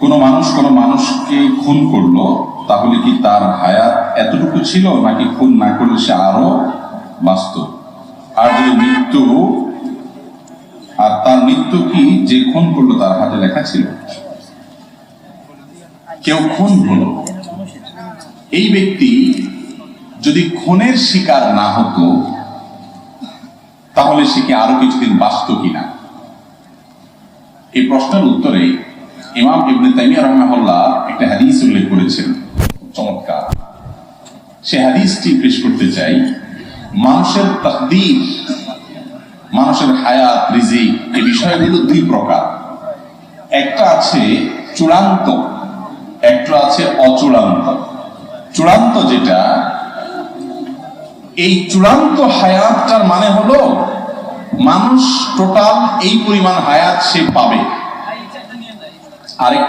কোন মানুষকে খুন করলো, তাহলে কি তার হায়াত এতটুকু ছিল, নাকি খুন না করলে সে আরো বাঁচত? আর যদি মৃত্যু, আর তার মৃত্যু কি যে খুন করলো তার হাতে লেখা ছিল? কেউ খুন হলো, এই ব্যক্তি যদি খুনের শিকার না হতো, তাহলে সে কি আরো কিছুদিন বাঁচত কিনা? এই প্রশ্নের উত্তরে ইমাম ইবনে তাইমিয়া রাহিমাহুল্লাহ একটা হাদিস উল্লেখ করেছেন, চমৎকার। সে হাদিসটি পেশ করতে চাই। মানুষের তাকদীর, মানুষের হায়াত, রিজিক, এই বিষয়গুলো দুই প্রকার। একটা আছে চূড়ান্ত, একটা আছে অচূড়ান্ত। চূড়ান্ত যেটা, এই চূড়ান্ত হায়াতটার মানে হলো মানুষ টোটাল এই পরিমাণ হায়াত সে পাবে। আরেকটা